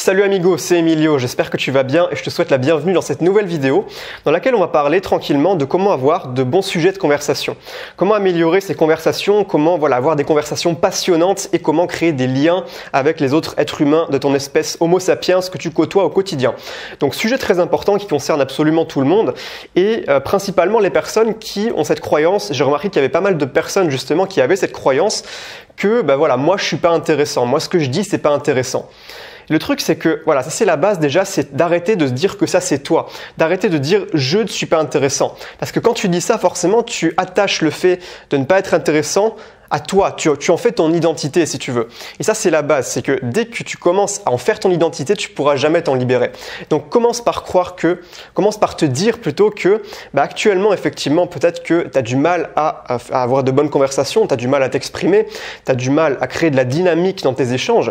Salut amigo, c'est Emilio, j'espère que tu vas bien et je te souhaite la bienvenue dans cette nouvelle vidéo dans laquelle on va parler tranquillement de comment avoir de bons sujets de conversation. Comment améliorer ces conversations, comment avoir des conversations passionnantes et comment créer des liens avec les autres êtres humains de ton espèce Homo sapiens que tu côtoies au quotidien. Donc sujet très important qui concerne absolument tout le monde et principalement les personnes qui ont cette croyance. J'ai remarqué qu'il y avait pas mal de personnes justement qui avaient cette croyance que moi je suis pas intéressant, moi ce que je dis c'est pas intéressant. Le truc, c'est que, ça c'est la base déjà, c'est d'arrêter de se dire que ça c'est toi. D'arrêter de dire je ne suis pas intéressant. Parce que quand tu dis ça, forcément, tu attaches le fait de ne pas être intéressant à toi, tu en fais ton identité si tu veux. Et ça c'est la base, c'est que dès que tu commences à en faire ton identité, tu pourras jamais t'en libérer. Donc commence par te dire plutôt que actuellement effectivement peut-être que tu as du mal à avoir de bonnes conversations, tu as du mal à t'exprimer, tu as du mal à créer de la dynamique dans tes échanges,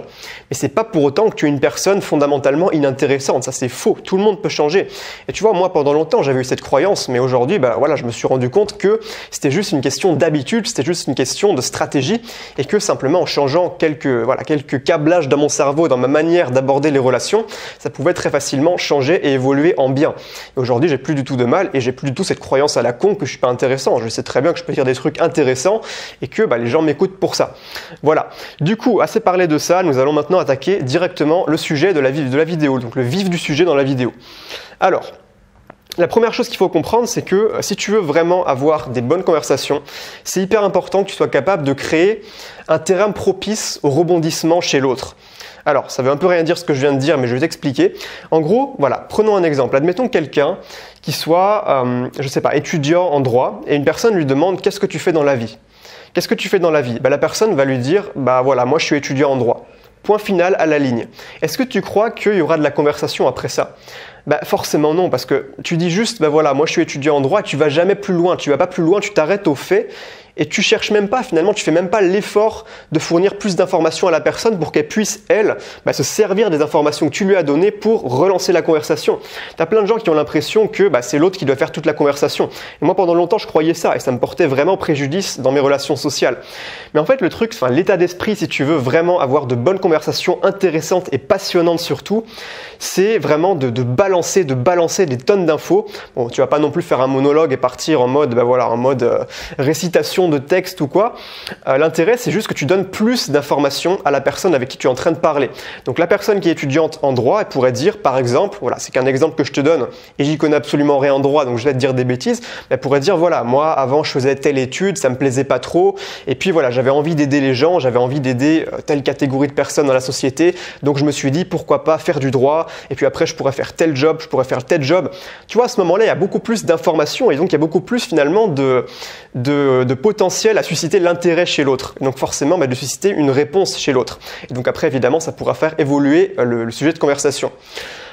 mais c'est pas pour autant que tu es une personne fondamentalement inintéressante, ça c'est faux, tout le monde peut changer. Et tu vois, moi pendant longtemps j'avais eu cette croyance, mais aujourd'hui je me suis rendu compte que c'était juste une question d'habitude, c'était juste une question de stratégie et que simplement en changeant quelques câblages dans mon cerveau, dans ma manière d'aborder les relations, ça pouvait très facilement changer et évoluer en bien. Et aujourd'hui, j'ai plus du tout de mal et j'ai plus du tout cette croyance à la con que je suis pas intéressant. Je sais très bien que je peux dire des trucs intéressants et que les gens m'écoutent pour ça. Voilà. Du coup, assez parlé de ça, nous allons maintenant attaquer directement le sujet de la vidéo, donc le vif du sujet dans la vidéo. Alors, la première chose qu'il faut comprendre, c'est que si tu veux vraiment avoir des bonnes conversations, c'est hyper important que tu sois capable de créer un terrain propice au rebondissement chez l'autre. Alors, ça veut un peu rien dire ce que je viens de dire, mais je vais t'expliquer. En gros, prenons un exemple. Admettons quelqu'un qui soit, étudiant en droit, et une personne lui demande « Qu'est-ce que tu fais dans la vie ?» Qu'est-ce que tu fais dans la vie ? La personne va lui dire « moi je suis étudiant en droit. » Point final à la ligne. Est-ce que tu crois qu'il y aura de la conversation après ça ? Forcément non, parce que tu dis juste, moi je suis étudiant en droit, tu vas jamais plus loin, tu vas pas plus loin, tu t'arrêtes au fait et tu cherches même pas, finalement, tu fais même pas l'effort de fournir plus d'informations à la personne pour qu'elle puisse, elle, se servir des informations que tu lui as données pour relancer la conversation. Tu as plein de gens qui ont l'impression que c'est l'autre qui doit faire toute la conversation. Et moi, pendant longtemps, je croyais ça et ça me portait vraiment préjudice dans mes relations sociales. Mais en fait, le truc, l'état d'esprit, si tu veux vraiment avoir de bonnes conversations intéressantes et passionnantes surtout, c'est vraiment de balancer des tonnes d'infos. Bon, tu vas pas non plus faire un monologue et partir en mode, récitation de texte ou quoi. L'intérêt, c'est juste que tu donnes plus d'informations à la personne avec qui tu es en train de parler. Donc la personne qui est étudiante en droit, elle pourrait dire, par exemple, c'est qu'un exemple que je te donne, et j'y connais absolument rien en droit, donc je vais te dire des bêtises, elle pourrait dire, moi avant je faisais telle étude, ça me plaisait pas trop, et puis j'avais envie d'aider les gens, j'avais envie d'aider telle catégorie de personnes dans la société, donc je me suis dit, pourquoi pas faire du droit, et puis après je pourrais faire tel job, je pourrais faire tel job. Tu vois, à ce moment-là, il y a beaucoup plus d'informations, et donc il y a beaucoup plus finalement de potentiel à susciter l'intérêt chez l'autre. Donc forcément, de susciter une réponse chez l'autre. Et donc après, évidemment, ça pourra faire évoluer le sujet de conversation.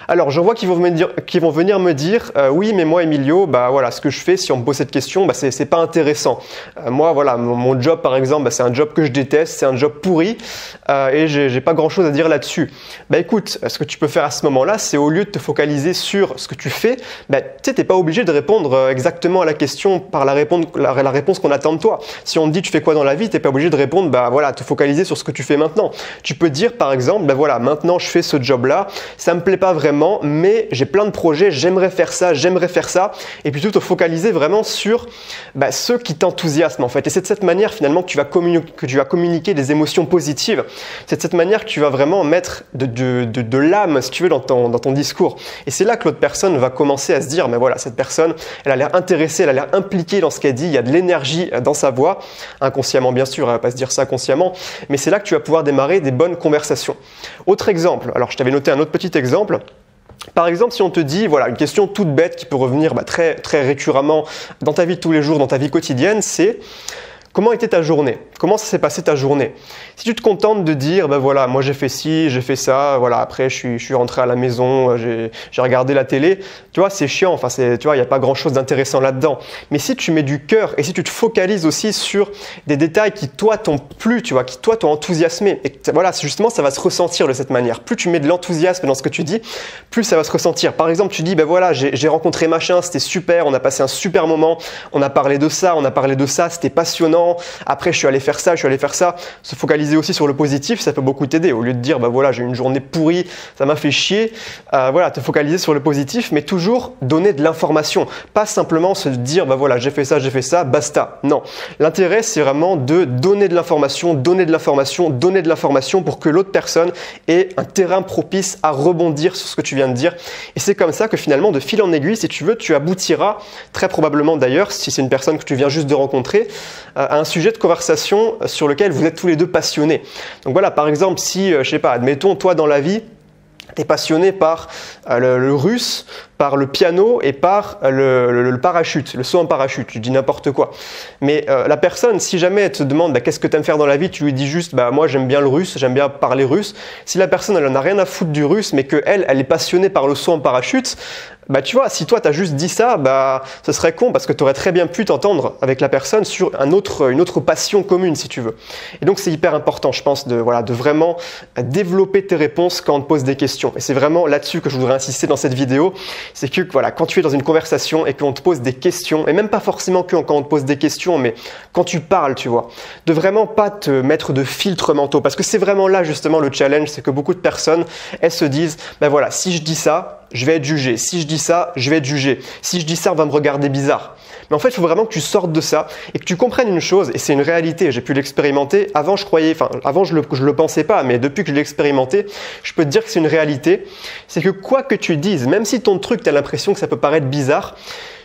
Alors, je vois qu'ils vont venir me dire oui, mais moi, Emilio, ce que je fais, si on me pose cette question, c'est pas intéressant. Moi, mon job, par exemple, c'est un job que je déteste, c'est un job pourri et j'ai pas grand-chose à dire là-dessus. Écoute, ce que tu peux faire à ce moment-là, c'est au lieu de te focaliser sur ce que tu fais, t'es pas obligé de répondre exactement à la question par la réponse qu'on attend de toi. Si on te dit tu fais quoi dans la vie, t'es pas obligé de répondre, te focaliser sur ce que tu fais maintenant. Tu peux dire, par exemple, maintenant je fais ce job-là, ça me plaît pas vraiment, mais j'ai plein de projets, j'aimerais faire ça, et plutôt te focaliser vraiment sur ce qui t'enthousiasme en fait. Et c'est de cette manière finalement que tu vas communiquer des émotions positives. C'est de cette manière que tu vas vraiment mettre de l'âme, si tu veux, dans ton discours. Et c'est là que l'autre personne va commencer à se dire, cette personne, elle a l'air intéressée, elle a l'air impliquée dans ce qu'elle dit, il y a de l'énergie dans sa voix, inconsciemment bien sûr, elle va pas se dire ça consciemment, mais c'est là que tu vas pouvoir démarrer des bonnes conversations. Autre exemple, alors je t'avais noté un autre petit exemple. Par exemple, si on te dit, une question toute bête qui peut revenir très, très récurremment dans ta vie de tous les jours, dans ta vie quotidienne, c'est comment était ta journée ? Comment ça s'est passé ta journée ? Si tu te contentes de dire, moi j'ai fait ci, j'ai fait ça, après je suis rentré à la maison, j'ai regardé la télé, tu vois, c'est chiant, il n'y a pas grand chose d'intéressant là-dedans. Mais si tu mets du cœur et si tu te focalises aussi sur des détails qui toi t'ont plu, qui toi t'ont enthousiasmé, et justement ça va se ressentir de cette manière. Plus tu mets de l'enthousiasme dans ce que tu dis, plus ça va se ressentir. Par exemple, tu dis, j'ai rencontré machin, c'était super, on a passé un super moment, on a parlé de ça, c'était passionnant, non, après je suis allé faire ça, je suis allé faire ça. Se focaliser aussi sur le positif, ça peut beaucoup t'aider. Au lieu de dire, bah voilà, j'ai eu une journée pourrie, ça m'a fait chier. Voilà, te focaliser sur le positif, mais toujours donner de l'information. Pas simplement se dire, bah voilà, j'ai fait ça, basta. Non. L'intérêt, c'est vraiment de donner de l'information, donner de l'information, donner de l'information pour que l'autre personne ait un terrain propice à rebondir sur ce que tu viens de dire. Et c'est comme ça que finalement, de fil en aiguille, si tu veux, tu aboutiras, très probablement d'ailleurs, si c'est une personne que tu viens juste de rencontrer, à un sujet de conversation sur lequel vous êtes tous les deux passionnés. Donc voilà, par exemple, si, je sais pas, admettons, toi dans la vie, tu es passionné par le russe, par le piano et par le parachute, le saut en parachute, je dis n'importe quoi. Mais la personne, si jamais elle te demande qu'est-ce que tu aimes faire dans la vie, tu lui dis juste moi j'aime bien le russe, j'aime bien parler russe. Si la personne elle en a rien à foutre du russe, mais qu'elle elle est passionnée par le saut en parachute, tu vois, si toi tu as juste dit ça, ce serait con parce que tu aurais très bien pu t'entendre avec la personne sur une autre passion commune si tu veux. Et donc c'est hyper important, je pense, de vraiment développer tes réponses quand on te pose des questions. Et c'est vraiment là-dessus que je voudrais insister dans cette vidéo. C'est que voilà, quand tu es dans une conversation et qu'on te pose des questions, et même pas forcément quand on te pose des questions, mais quand tu parles, tu vois, de vraiment pas te mettre de filtres mentaux. Parce que c'est vraiment là justement le challenge, c'est que beaucoup de personnes, elles se disent, voilà, si je dis ça, je vais être jugé. Si je dis ça, je vais être jugé. Si je dis ça, on va me regarder bizarre. Mais en fait, il faut vraiment que tu sortes de ça et que tu comprennes une chose, et c'est une réalité, j'ai pu l'expérimenter. Avant, avant je le pensais pas, mais depuis que je l'ai expérimenté, je peux te dire que c'est une réalité. C'est que quoi que tu dises, même si ton truc, tu as l'impression que ça peut paraître bizarre,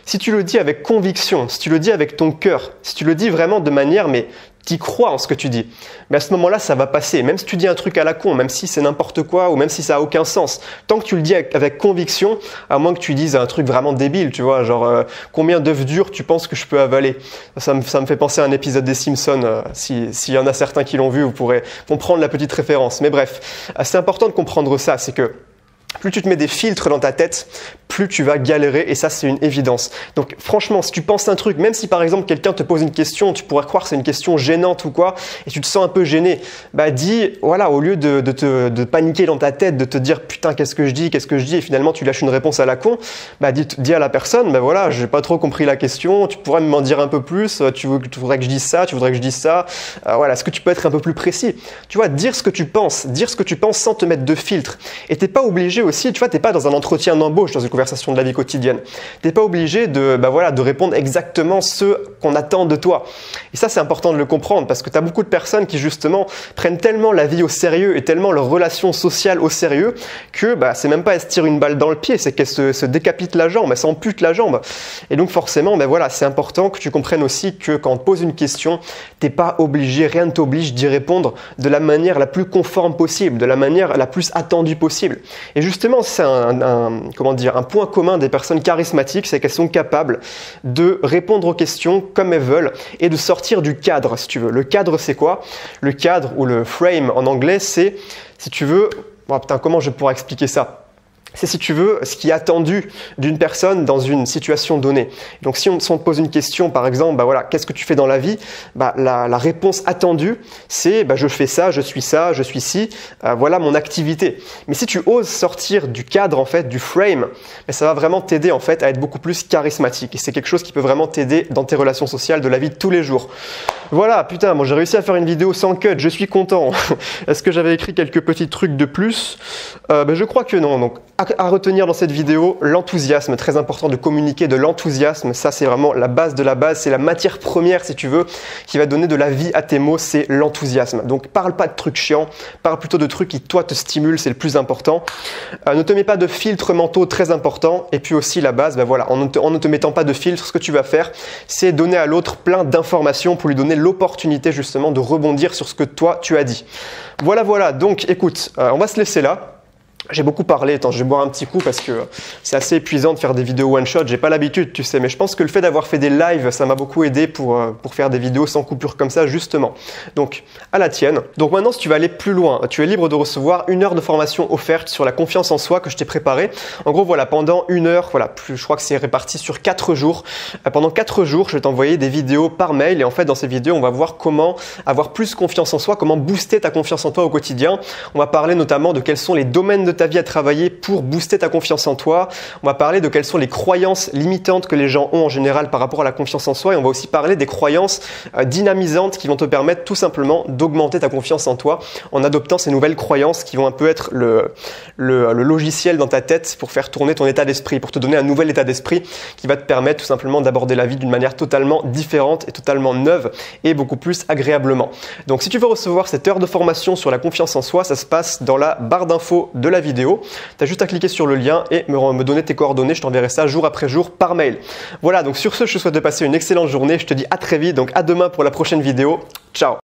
si tu le dis avec conviction, si tu le dis avec ton cœur, si tu le dis vraiment de manière, mais tu crois en ce que tu dis, mais à ce moment-là, ça va passer. Même si tu dis un truc à la con, même si c'est n'importe quoi, ou même si ça n'a aucun sens, tant que tu le dis avec conviction, à moins que tu dises un truc vraiment débile, tu vois, genre combien d'œufs durs tu penses que je peux avaler? Ça me fait penser à un épisode des Simpsons. S'il y en a certains qui l'ont vu, vous pourrez comprendre la petite référence. Mais bref, c'est important de comprendre ça, c'est que plus tu te mets des filtres dans ta tête, plus tu vas galérer, et ça c'est une évidence. Donc franchement, si tu penses un truc, même si par exemple quelqu'un te pose une question, tu pourrais croire que c'est une question gênante ou quoi, et tu te sens un peu gêné, dis, voilà, au lieu de paniquer dans ta tête, de te dire putain qu'est-ce que je dis, et finalement tu lâches une réponse à la con, dis à la personne, voilà, j'ai pas trop compris la question, tu pourrais m'en dire un peu plus, tu voudrais que je dise ça, voilà, est-ce que tu peux être un peu plus précis? Tu vois, dire ce que tu penses sans te mettre de filtre, et t'es pas obligé aussi, tu vois, t'es pas dans un entretien d'embauche, dans une conversation de la vie quotidienne. T'es pas obligé de répondre exactement ce qu'on attend de toi. Et ça, c'est important de le comprendre parce que tu as beaucoup de personnes qui, justement, prennent tellement la vie au sérieux et tellement leurs relations sociales au sérieux que, c'est même pas elles se tirent une balle dans le pied, c'est qu'elles se décapitent la jambe, elles s'amputent la jambe. Et donc, forcément, voilà, c'est important que tu comprennes aussi que quand on te pose une question, t'es pas obligé, rien ne t'oblige d'y répondre de la manière la plus conforme possible, de la manière la plus attendue possible. Et justement, c'est un point commun des personnes charismatiques, c'est qu'elles sont capables de répondre aux questions comme elles veulent et de sortir du cadre, si tu veux. Le cadre, c'est quoi? Le cadre, ou le frame en anglais, c'est, si tu veux, comment je pourrais expliquer ça? C'est, si tu veux, ce qui est attendu d'une personne dans une situation donnée. Donc si on te pose une question, par exemple, voilà, qu'est-ce que tu fais dans la vie? La réponse attendue, c'est je fais ça, je suis ci, voilà mon activité. Mais si tu oses sortir du cadre, en fait, du frame, ça va vraiment t'aider en fait à être beaucoup plus charismatique. Et c'est quelque chose qui peut vraiment t'aider dans tes relations sociales de la vie de tous les jours. Voilà, putain, j'ai réussi à faire une vidéo sans cut, je suis content. Est-ce que j'avais écrit quelques petits trucs de plus? Je crois que non. Donc à retenir dans cette vidéo, l'enthousiasme, très important de communiquer de l'enthousiasme, ça c'est vraiment la base de la base, c'est la matière première si tu veux, qui va donner de la vie à tes mots, c'est l'enthousiasme. Donc parle pas de trucs chiants, parle plutôt de trucs qui toi te stimulent, c'est le plus important. Ne te mets pas de filtres mentaux, très important, et puis aussi la base, voilà, en ne te mettant pas de filtres, ce que tu vas faire, c'est donner à l'autre plein d'informations pour lui donner l'opportunité justement de rebondir sur ce que toi tu as dit. Voilà, donc écoute, on va se laisser là. J'ai beaucoup parlé, attends, je vais boire un petit coup parce que c'est assez épuisant de faire des vidéos one shot, j'ai pas l'habitude, tu sais, mais je pense que le fait d'avoir fait des lives, ça m'a beaucoup aidé pour faire des vidéos sans coupure comme ça, justement. Donc, à la tienne. Donc maintenant, si tu veux aller plus loin, tu es libre de recevoir 1 heure de formation offerte sur la confiance en soi que je t'ai préparée. En gros, voilà, pendant 1 heure, voilà, je crois que c'est réparti sur 4 jours. Pendant 4 jours, je vais t'envoyer des vidéos par mail et en fait, dans ces vidéos, on va voir comment avoir plus confiance en soi, comment booster ta confiance en toi au quotidien. On va parler notamment de quels sont les domaines de ta vie à travailler pour booster ta confiance en toi. On va parler de quelles sont les croyances limitantes que les gens ont en général par rapport à la confiance en soi et on va aussi parler des croyances dynamisantes qui vont te permettre tout simplement d'augmenter ta confiance en toi en adoptant ces nouvelles croyances qui vont un peu être le logiciel dans ta tête pour faire tourner ton état d'esprit, pour te donner un nouvel état d'esprit qui va te permettre tout simplement d'aborder la vie d'une manière totalement différente et totalement neuve et beaucoup plus agréablement. Donc si tu veux recevoir cette heure de formation sur la confiance en soi, ça se passe dans la barre d'infos de la vidéo. Tu as juste à cliquer sur le lien et me donner tes coordonnées, je t'enverrai ça jour après jour par mail. Voilà, donc sur ce, je te souhaite de passer une excellente journée, je te dis à très vite, donc à demain pour la prochaine vidéo. Ciao!